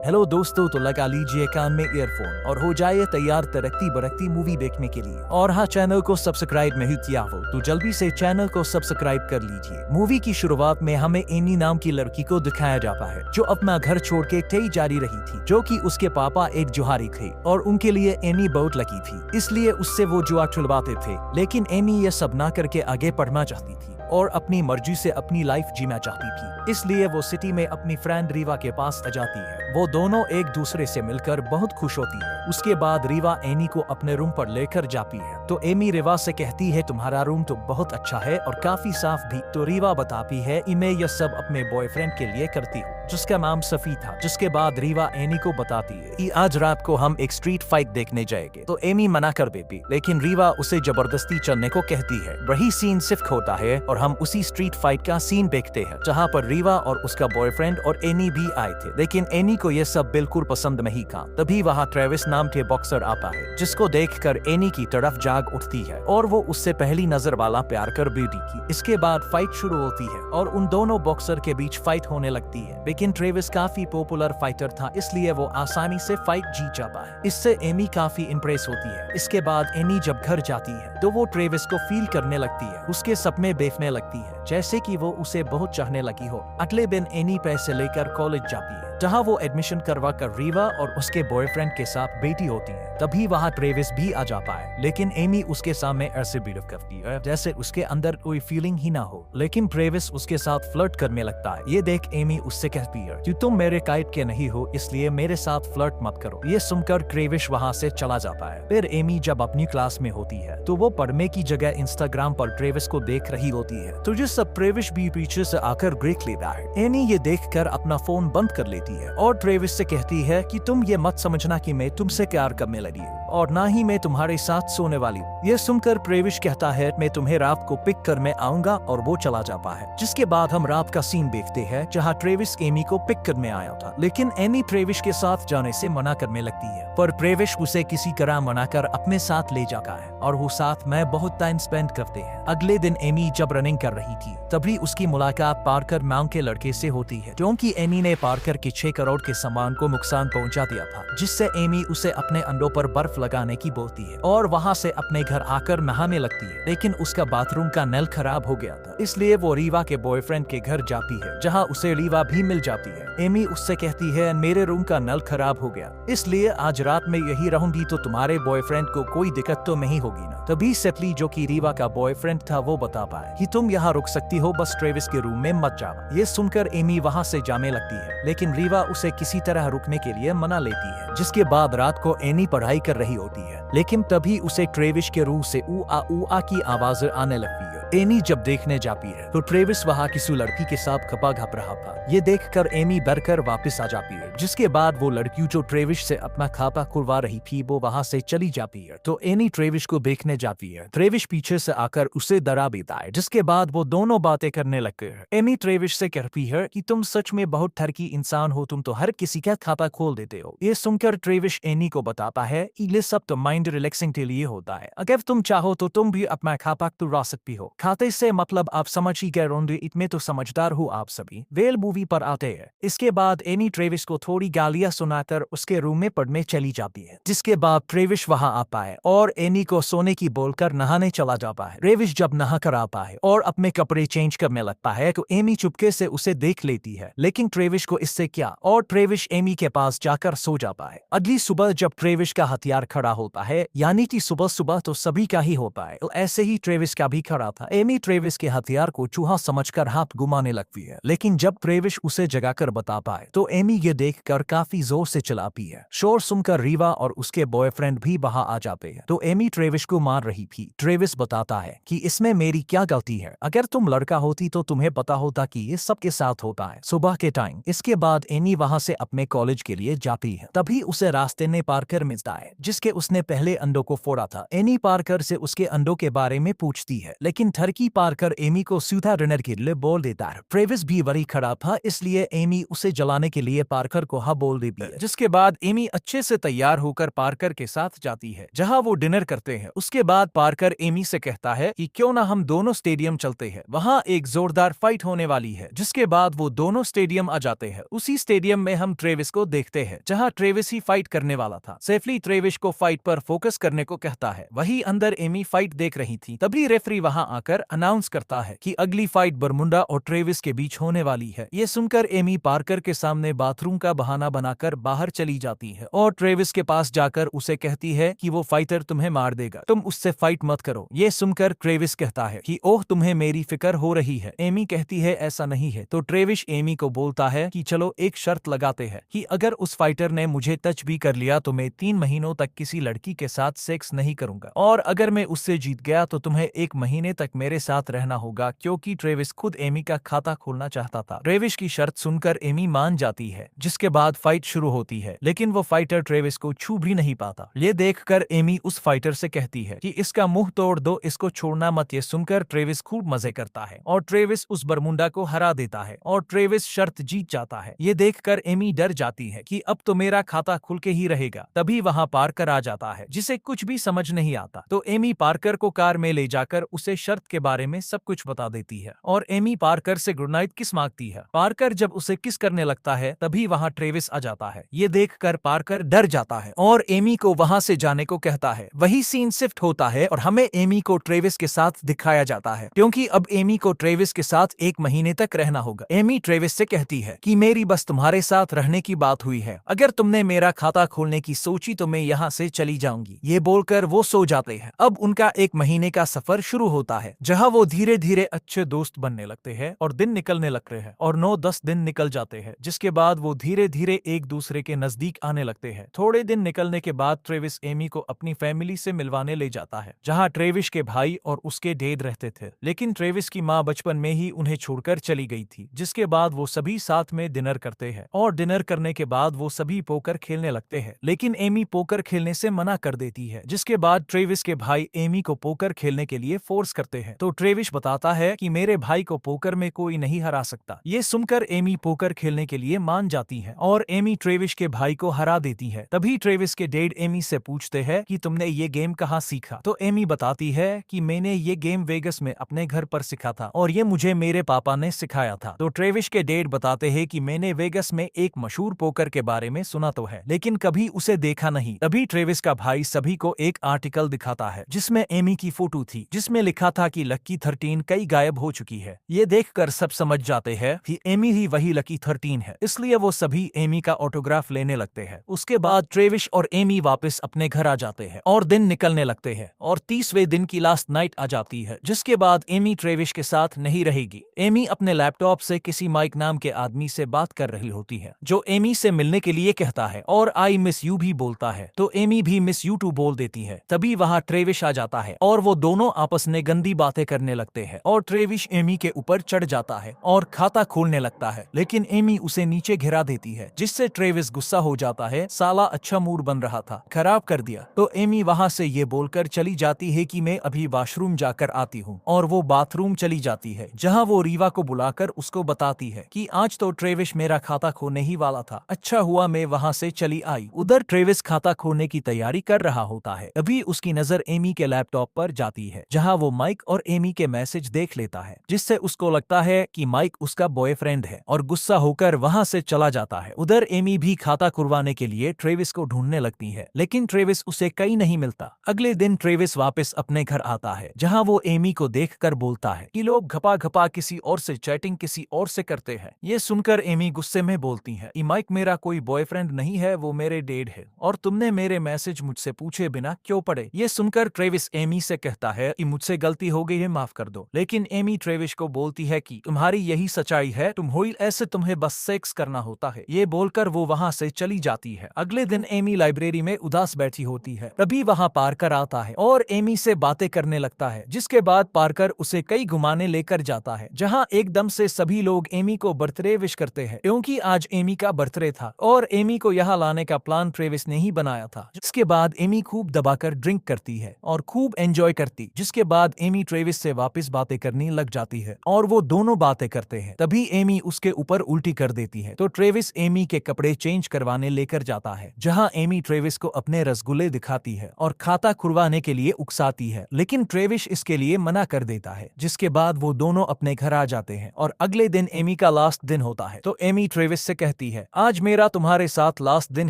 Hello दोस्तों, तो लगा लीजिए कान में ईयरफोन और हो जाइए तैयार तरक्की बरकती मूवी देखने के लिए। और हाँ, चैनल को सब्सक्राइब नहीं किया हो तो जल्दी से चैनल को सब्सक्राइब कर लीजिए। मूवी की शुरुआत में हमें एनी नाम की लड़की को दिखाया जाता है जो अपना घर छोड़ के कई जारी रही थी, जो कि उसके पापा एक जुहारी थे और उनके लिए एनी बहुत लकी थी, इसलिए उससे वो जुआ खिलवाते थे। लेकिन एनी ये सब ना करके आगे पढ़ना चाहती थी और अपनी मर्जी से अपनी लाइफ जीना चाहती थी, इसलिए वो सिटी में अपनी फ्रेंड रीवा के पास आ जाती है। वो दोनों एक दूसरे से मिलकर बहुत खुश होती है। उसके बाद रीवा एनी को अपने रूम पर लेकर जाती है तो एमी रीवा से कहती है, तुम्हारा रूम तो बहुत अच्छा है और काफी साफ भी। तो रीवा बताती है, मैं यह सब अपने बॉयफ्रेंड के लिए करती हूँ जिसका नाम सफी था। जिसके बाद रीवा एनी को बताती है कि आज रात को हम एक स्ट्रीट फाइट देखने जाएंगे। तो एमी मना कर देती, लेकिन रीवा उसे जबरदस्ती चलने को कहती है। वही सीन शिफ्ट होता है और हम उसी स्ट्रीट फाइट का सीन देखते हैं जहाँ पर रीवा और उसका बॉयफ्रेंड और एनी भी आए थे। लेकिन एनी को यह सब बिल्कुल पसंद नहीं था। तभी वहाँ ट्रेविस नाम के बॉक्सर आता है जिसको देखकर एनी की तरफ जाग उठती है और वो उससे पहली नजर वाला प्यार कर बेटी की। इसके बाद फाइट शुरू होती है और उन दोनों बॉक्सर के बीच फाइट होने लगती है। लेकिन ट्रेविस काफी पॉपुलर फाइटर था, इसलिए वो आसानी से फाइट जीत जाता है। इससे एमी काफी इंप्रेस होती है। इसके बाद एनी जब घर जाती है तो वो ट्रेविस को फील करने लगती है, उसके सपने देखने लगती है जैसे कि वो उसे बहुत चाहने लगी हो। अगले दिन एनी पैसे लेकर कॉलेज जाती है जहाँ वो एडमिशन करवा कर रीवा और उसके बॉयफ्रेंड के साथ बेटी होती है। तभी वहाँ ट्रेविस भी आ जाता है, लेकिन एमी उसके सामने ऐसे बिहेव करती है जैसे उसके अंदर कोई फीलिंग ही ना हो। लेकिन ट्रेविस उसके साथ फ्लर्ट करने लगता है। ये देख एमी उससे कहती है कि तुम मेरे काइट के नहीं हो, इसलिए मेरे साथ फ्लर्ट मत करो। ये सुनकर ट्रेविस वहाँ से चला जाता है। फिर एमी जब अपनी क्लास में होती है तो वो पढ़ने की जगह इंस्टाग्राम पर ट्रेविस को देख रही होती है। तो ये सब ट्रेविस भी पीछे से आकर देख लेता है। एमी ये देखकर अपना फोन बंद कर लेती है और ट्रेविस से कहती है कि तुम ये मत समझना कि मैं तुमसे प्यार करने लगी हूँ और ना ही मैं तुम्हारे साथ सोने वाली हूँ। ये सुनकर ट्रेविस कहता है, मैं तुम्हें रात को पिक कर मैं आऊंगा, और वो चला जाता है। जिसके बाद हम रात का सीन देखते हैं जहाँ ट्रेविस एमी को पिक करने आया था, लेकिन एमी ट्रेविस के साथ जाने से मना करने लगती है। पर ट्रेविस उसे किसी तरह मनाकर अपने साथ ले जाता है और वो साथ में बहुत टाइम स्पेंड करते हैं। अगले दिन एमी जब रनिंग कर रही थी तभी उसकी मुलाकात पार्कर नाम के लड़के से होती है, क्योंकि एमी ने पार्कर के 6 करोड़ के सामान को नुकसान पहुंचा दिया था। जिससे एमी उसे अपने अंडों पर बर्फ लगाने की बोलती है और वहां से अपने घर आकर नहाने लगती है। लेकिन उसका बाथरूम का नल खराब हो गया था, इसलिए वो रीवा के बॉयफ्रेंड के घर जाती है जहां उसे रीवा भी मिल जाती है। एमी उससे कहती है, मेरे रूम का नल खराब हो गया, इसलिए आज रात में यही रहूंगी, तो तुम्हारे बॉयफ्रेंड को कोई दिक्कत तो नहीं होगी ना। तभी सेटली, जो कि रीवा का बॉयफ्रेंड था, वो बता पाए कि तुम यहाँ रुक सकती हो, बस ट्रेविस के रूम में मत जाओ। ये सुनकर एमी वहाँ से जाने लगती है, लेकिन रीवा उसे किसी तरह रुकने के लिए मना लेती है। जिसके बाद रात को एनी पढ़ाई कर रही होती है, लेकिन तभी उसे ट्रेविस के रूम से ऊ आ की आवाज आने लगती है। एनी जब देखने जाती है तो ट्रेविस वहाँ किसी लड़की के साथ खपा घप रहा था। ये देखकर एमी डरकर वापस आ जाती है। जिसके बाद वो लड़की जो ट्रेविस से अपना खाता खुलवा रही थी वो वहाँ से चली जाती है। तो एनी ट्रेविस को देखने जाती है। ट्रेविस पीछे से आकर उसे डरा देता है। जिसके बाद वो दोनों बातें करने लगते हैं। एमी ट्रेविस से कहती है कि तुम सच में बहुत ठरकी इंसान हो, तुम तो हर किसी का खाता खोल देते हो। ये सुनकर ट्रेविस एनी को बताता है कि ये सब तो माइंड रिलैक्सिंग के लिए होता है, अगर तुम चाहो तो तुम भी अपना खाता खुलवा सकती हो। खाते से मतलब आप समझ ही गए होंगे, इतने तो समझदार हो आप सभी। वेल मूवी पर आते हैं। इसके बाद एनी ट्रेविस को थोड़ी गालियां सुनाकर उसके रूम में पढ़ने चली जाती है। जिसके बाद ट्रेविस वहां आता है और एनी को सोने की बोलकर नहाने चला जाता है। ट्रेविस जब नहा कर आता है और अपने कपड़े चेंज करने लगता है तो एमी चुपके से उसे देख लेती है, लेकिन ट्रेविस को इससे क्या, और ट्रेविस एमी के पास जाकर सो जाता है। अगली सुबह जब ट्रेविस का हथियार खड़ा होता है, यानी कि सुबह सुबह तो सभी का ही होता है, तो ऐसे ही ट्रेविस का भी खड़ा था। एमी ट्रेविस के हथियार को चूहा समझकर हाथ घुमाने लगती है, लेकिन जब ट्रेविस उसे जगाकर बता पाए तो एमी ये देखकर काफी जोर से चिल्लाती है। शोर सुनकर रीवा और उसके बॉयफ्रेंड भी वहां आ जाते हैं। तो एमी ट्रेविस को मार रही थी। ट्रेविस बताता है कि इसमें मेरी क्या गलती है, अगर तुम लड़का होती तो तुम्हें पता होता कि ये सबके साथ होता है सुबह के टाइम। इसके बाद एमी वहां से अपने कॉलेज के लिए जाती है। तभी उसे रास्ते में पार्कर मिलता है जिसके उसने पहले अंडों को फोड़ा था। एनी पार्कर से उसके अंडों के बारे में पूछती है, लेकिन झड़की पारकर एमी को सीधा डिनर के लिए बोल देता है। ट्रेविस भी वही खड़ा था, इसलिए एमी उसे जलाने के लिए पारकर को हाँ बोल देती है, जिसके बाद एमी अच्छे से तैयार होकर पारकर के साथ जाती है, जहां वो डिनर करते हैं। उसके बाद पारकर एमी से कहता है कि क्यों ना हम दोनों स्टेडियम चलते हैं, वहां एक जोरदार फाइट होने वाली है। जिसके बाद वो दोनों स्टेडियम आ जाते हैं। उसी स्टेडियम में हम ट्रेविस को देखते हैं, जहां ट्रेविस ही फाइट करने वाला था। सेफली ट्रेविस को फाइट पर फोकस करने को कहता है। वही अंदर एमी फाइट देख रही थी, तभी रेफरी वहां आकर अनाउंस करता है कि अगली फाइट बरमुंडा और ट्रेविस के बीच होने वाली है। ये सुनकर एमी पारकर के सामने बाथरूम का बहाना बनाकर बाहर चली जाती है और ट्रेविस के पास जाकर उसे कहती है कि वो फाइटर तुम्हें मार देगा, तुम उससे फाइट मत करो। ये सुनकर ट्रेविस कहता है कि ओह तुम्हें मेरी फिक्र हो रही है। एमी कहती है ऐसा नहीं है, तो ट्रेविस एमी को बोलता है कि चलो एक शर्त लगाते हैं कि अगर उस फाइटर ने मुझे टच भी कर लिया तो मैं 3 महीनों तक किसी लड़की के साथ सेक्स नहीं करूंगा, और अगर मैं उससे जीत गया तो तुम्हें 1 महीने तक मेरे साथ रहना होगा, क्योंकि ट्रेविस खुद एमी का खाता खोलना चाहता था। ट्रेविस की शर्त सुनकर एमी मान जाती है, जिसके बाद फाइट शुरू होती है, लेकिन वो फाइटर ट्रेविस को छू भी नहीं पाता। ये देखकर एमी उस फाइटर से कहती है कि इसका मुंह तोड़ दो, इसको छोड़ना मत। ये सुनकर ट्रेविस खूब मजे करता है और ट्रेविस उस बरमुंडा को हरा देता है और ट्रेविस शर्त जीत जाता है। ये देखकर एमी डर जाती है कि अब तो मेरा खाता खुल के ही रहेगा। तभी वहां पार्कर आ जाता है, जिसे कुछ भी समझ नहीं आता, तो एमी पार्कर को कार में ले जाकर उसे शर्त के बारे में सब कुछ बता देती है और एमी पार्कर से गुड नाइट किस मांगती है। पार्कर जब उसे किस करने लगता है, तभी वहां ट्रेविस आ जाता है। ये देखकर पार्कर डर जाता है और एमी को वहां से जाने को कहता है। वही सीन शिफ्ट होता है और हमें एमी को ट्रेविस के साथ दिखाया जाता है, क्योंकि अब एमी को ट्रेविस के साथ 1 महीने तक रहना होगा। एमी ट्रेविस से कहती है कि मेरी बस तुम्हारे साथ रहने की बात हुई है, अगर तुमने मेरा खाता खोलने की सोची तो मैं यहाँ से चली जाऊंगी। ये बोलकर वो सो जाते हैं। अब उनका 1 महीने का सफर शुरू होता है, जहाँ वो धीरे धीरे अच्छे दोस्त बनने लगते हैं और दिन निकलने लगते हैं और 9-10 दिन निकल जाते हैं, जिसके बाद वो धीरे धीरे एक दूसरे के नजदीक आने लगते हैं। थोड़े दिन निकलने के बाद ट्रेविस एमी को अपनी फैमिली से मिलवाने ले जाता है, जहाँ ट्रेविस के भाई और उसके डैड रहते थे, लेकिन ट्रेविस की माँ बचपन में ही उन्हें छोड़कर चली गई थी। जिसके बाद वो सभी साथ में डिनर करते हैं और डिनर करने के बाद वो सभी पोकर खेलने लगते हैं, लेकिन एमी पोकर खेलने से मना कर देती है। जिसके बाद ट्रेविस के भाई एमी को पोकर खेलने के लिए फोर्स करते हैं, तो ट्रेविस बताता है कि मेरे भाई को पोकर में कोई नहीं हरा सकता। ये सुनकर एमी पोकर खेलने के लिए मान जाती है और एमी ट्रेविस के भाई को हरा देती है। तभी ट्रेविस के डैड एमी से पूछते हैं कि तुमने ये गेम कहाँ सीखा, तो एमी बताती है कि मैंने ये गेम वेगस में अपने घर पर सीखा था और ये मुझे मेरे पापा ने सिखाया था। तो ट्रेविस के डैड बताते हैं कि मैंने वेगस में एक मशहूर पोकर के बारे में सुना तो है, लेकिन कभी उसे देखा नहीं। तभी ट्रेविस का भाई सभी को एक आर्टिकल दिखाता है, जिसमें एमी की फोटो थी, जिसमें लिखा था कि लकी 13 कई गायब हो चुकी है। ये देखकर सब समझ जाते हैं कि एमी ही वही लकी 13 है, इसलिए वो सभी एमी का ऑटोग्राफ लेने लगते हैं। उसके बाद ट्रेविस और एमी वापस अपने घर आ जाते हैं और दिन निकलने लगते हैं और 30वें दिन की लास्ट नाइट आ जाती है, जिसके बाद एमी ट्रेविस के साथ नहीं रहेगी। एमी अपने लैपटॉप से किसी माइक नाम के आदमी से बात कर रही होती है, जो एमी से मिलने के लिए कहता है और आई मिस यू भी बोलता है, तो एमी भी मिस यू टू बोल देती है। तभी वहां ट्रेविस आ जाता है और वो दोनों आपस में गंदी बातें करने लगते हैं और ट्रेविस एमी के ऊपर चढ़ जाता है और खाता खोलने लगता है, लेकिन एमी उसे नीचे गिरा देती है, जिससे ट्रेविस गुस्सा हो जाता है। साला अच्छा मूड बन रहा था, खराब कर दिया। तो एमी वहां से ये बोलकर चली जाती है कि मैं अभी वॉशरूम जाकर आती हूँ, और वो बाथरूम चली जाती है, जहाँ वो रीवा को बुलाकर उसको बताती है कि आज तो ट्रेविस मेरा खाता खोने ही वाला था, अच्छा हुआ मैं वहां से चली आई। उधर ट्रेविस खाता खोने की तैयारी कर रहा होता है, अभी उसकी नजर एमी के लैपटॉप पर जाती है, जहाँ वो माइक और एमी के मैसेज देख लेता है, जिससे उसको लगता है कि माइक उसका बॉयफ्रेंड है और गुस्सा होकर वहां से चला जाता है। उधर एमी भी खाता खुलवाने के लिए ट्रेविस को ढूंढने लगती है, लेकिन ट्रेविस उसे कहीं नहीं मिलता। अगले दिन ट्रेविस वापस अपने घर आता है, जहां वो एमी को देखकर बोलता है कि लोग घपा घपा किसी और से चैटिंग किसी और से करते हैं। ये सुनकर एमी गुस्से में बोलती है कि माइक मेरा कोई बॉयफ्रेंड नहीं है, वो मेरे डैड है, और तुमने मेरे मैसेज मुझसे पूछे बिना क्यों पढ़े। ये सुनकर ट्रेविस एमी से कहता है कि मुझसे गलती हो गई है, माफ कर दो। लेकिन एमी ट्रेविस को बोलती है कि तुम्हारी यही सच्चाई है, तुम हुई ऐसे, तुम्हें बस सेक्स करना होता है। ये बोलकर वो वहां से चली जाती है। अगले दिन एमी लाइब्रेरी में उदास बैठी होती है, तभी वहां पार्कर आता है और एमी से बातें करने लगता है, जिसके बाद पार्कर उसे कई घुमाने लेकर जाता है, जहां एकदम से सभी लोग एमी को बर्थडे विश करते हैं, क्योंकि आज एमी का बर्थडे था और एमी को यहाँ लाने का प्लान ट्रेविस ने ही बनाया था। जिसके बाद एमी खूब दबाकर ड्रिंक करती है और खूब एंजॉय करती, जिसके बाद एमी ट्रेविस से वापस बातें करनी लग जाती है और वो दोनों बातें करते हैं। तभी एमी उसके ऊपर उल्टी कर देती है तो ट्रेविस एमी के कपड़े चेंज करवाने लेकर जाता है, जहां एमी ट्रेविस को अपने रसगुल्ले दिखाती है और खाता खुलवाने के लिए उकसाती है, लेकिन ट्रेविस इसके लिए मना कर देता है। जिसके बाद वो दोनों अपने घर आ जाते हैं और अगले दिन एमी का लास्ट दिन होता है। तो एमी ट्रेविस से कहती है, आज मेरा तुम्हारे साथ लास्ट दिन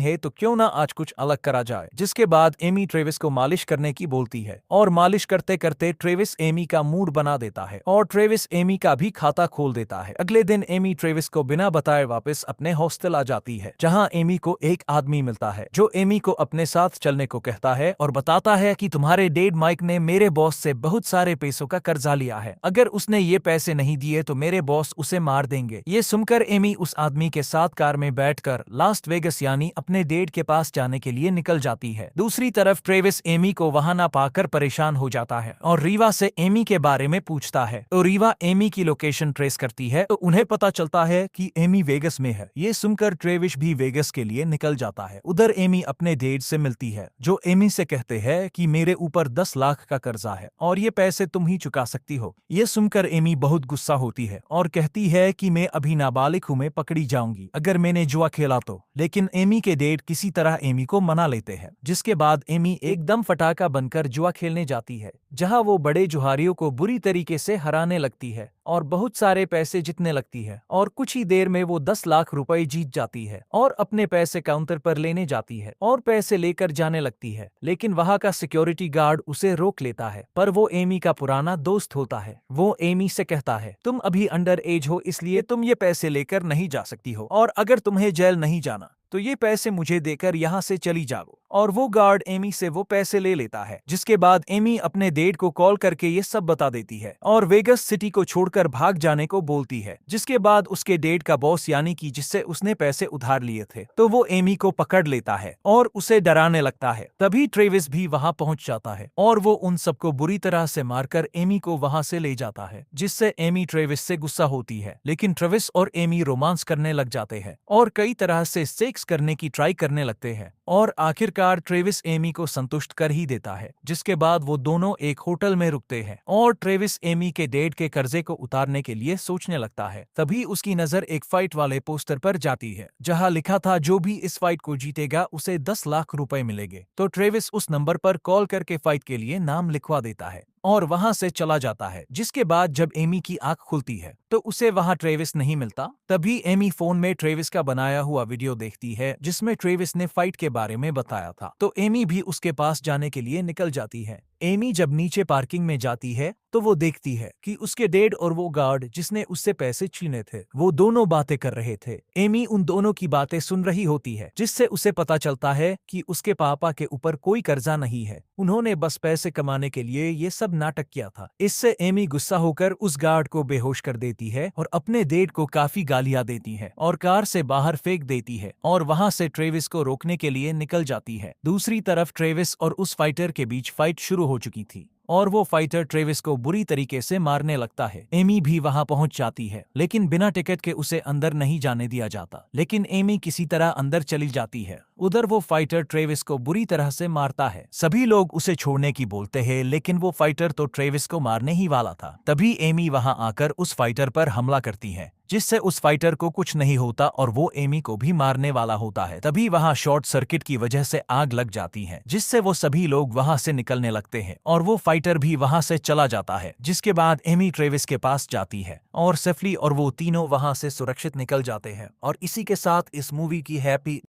है तो क्यों ना आज कुछ अलग करा जाए। जिसके बाद एमी ट्रेविस को मालिश करने की बोलती है और मालिश करते करते ट्रेविस एमी का मूड बना देता है और ट्रेविस एमी का भी खाता खोल देता है। अगले दिन एमी ट्रेविस को बिना बताए वापस अपने हॉस्टल आ जाती है, जहां एमी को एक आदमी मिलता है जो एमी को अपने साथ चलने को कहता है और बताता है कि तुम्हारे डैड माइक ने मेरे बॉस से बहुत सारे पैसों का कर्जा लिया है, अगर उसने ये पैसे नहीं दिए तो मेरे बॉस उसे मार देंगे। ये सुनकर एमी उस आदमी के साथ कार में बैठकर लास वेगस यानी अपने डैड के पास जाने के लिए निकल जाती है। दूसरी तरफ ट्रेविस एमी को वहां ना पाकर परेशान हो जाता है और रीवा से एमी के बारे में पूछता है तो रीवा एमी की लोकेशन ट्रेस करती है तो उन्हें पता चलता है कि एमी वेगस में है। ये सुनकर ट्रेविस भी वेगस के लिए निकल जाता है। उधर एमी अपने डैड से मिलती है जो एमी से कहते हैं कि मेरे ऊपर 10 लाख का कर्जा है और ये पैसे तुम ही चुका सकती हो। ये सुनकर एमी बहुत गुस्सा होती है और कहती है कि मैं अभी नाबालिग हूं, मैं पकड़ी जाऊंगी अगर मैंने जुआ खेला तो। लेकिन एमी के डैड किसी तरह एमी को मना लेते हैं। जिसके बाद एमी एकदम फटाका बनकर जुआ खेलने जाती है, जहां वो बड़े जुहारियों को बुरी तरीके से हराने लगती है और बहुत सारे पैसे जीतने लगती है और कुछ ही देर में वो 10 लाख रुपए जीत जाती है और अपने पैसे काउंटर पर लेने जाती है और पैसे लेकर जाने लगती है। लेकिन वहां का सिक्योरिटी गार्ड उसे रोक लेता है, पर वो एमी का पुराना दोस्त होता है। वो एमी से कहता है, तुम अभी अंडर एज हो इसलिए तुम ये पैसे लेकर नहीं जा सकती हो और अगर तुम्हें जेल नहीं जाना तो ये पैसे मुझे देकर यहाँ से चली जाओ। और वो गार्ड एमी से वो पैसे ले लेता है। जिसके बाद एमी अपने डैड को कॉल करके ये सब बता देती है और वेगस सिटी को छोड़कर भाग जाने को बोलती है। जिसके बाद उसके डैड का बॉस यानी कि जिससे उसने पैसे उधार लिए थे तो वो एमी को पकड़ लेता है और उसे डराने लगता है। तभी ट्रेविस भी वहां पहुंच जाता है और वो उन सबको बुरी तरह से मारकर एमी को वहां से ले जाता है, जिससे एमी ट्रेविस से गुस्सा होती है। लेकिन ट्रेविस और एमी रोमांस करने लग जाते हैं और कई तरह से सेक्स करने की ट्राई करने लगते हैं और आखिरकार ट्रेविस एमी को संतुष्ट कर ही देता है। जिसके बाद वो दोनों एक होटल में रुकते हैं और ट्रेविस एमी के डैड के कर्जे को उतारने के लिए सोचने लगता है। तभी उसकी नजर एक फाइट वाले पोस्टर पर जाती है, जहां लिखा था जो भी इस फाइट को जीतेगा उसे 10 लाख रुपए मिलेंगे। तो ट्रेविस उस नंबर पर कॉल करके फाइट के लिए नाम लिखवा देता है और वहां से चला जाता है। जिसके बाद जब एमी की आंख खुलती है तो उसे वहां ट्रेविस नहीं मिलता। तभी एमी फोन में ट्रेविस का बनाया हुआ वीडियो देखती है जिसमें ट्रेविस ने फाइट के बारे में बताया था। तो एमी भी उसके पास जाने के लिए निकल जाती है। एमी जब नीचे पार्किंग में जाती है तो वो देखती है कि उसके डैड और वो गार्ड जिसने उससे पैसे छीने थे वो दोनों बातें कर रहे थे। एमी उन दोनों की बातें सुन रही होती है, जिससे उसे पता चलता है कि उसके पापा के ऊपर कोई कर्जा नहीं है, उन्होंने बस पैसे कमाने के लिए ये सब नाटक किया था। इससे एमी गुस्सा होकर उस गार्ड को बेहोश कर देती है और अपने डैड को काफी गालियां देती है और कार से बाहर फेंक देती है और वहां से ट्रेविस को रोकने के लिए निकल जाती है। दूसरी तरफ ट्रेविस और उस फाइटर के बीच फाइट शुरू हो चुकी थी और वो फाइटर ट्रेविस को बुरी तरीके से मारने लगता है। एमी भी वहां पहुंच जाती है, लेकिन बिना टिकट के उसे अंदर नहीं जाने दिया जाता। लेकिन एमी किसी तरह अंदर चली जाती है। उधर वो फाइटर ट्रेविस को बुरी तरह से मारता है। सभी लोग उसे छोड़ने की बोलते हैं, लेकिन वो फाइटर तो ट्रेविस को मारने ही वाला था। तभी एमी वहां आकर उस फाइटर पर हमला करती है, जिससे उस फाइटर को कुछ नहीं होता और वो एमी को भी मारने वाला होता है। तभी वहां शॉर्ट सर्किट की वजह से आग लग जाती है, जिससे वो सभी लोग वहां से निकलने लगते हैं और वो फाइटर भी वहां से चला जाता है। जिसके बाद एमी ट्रेविस के पास जाती है और सेफली और वो तीनों वहां से सुरक्षित निकल जाते हैं। और इसी के साथ इस मूवी की हैप्पी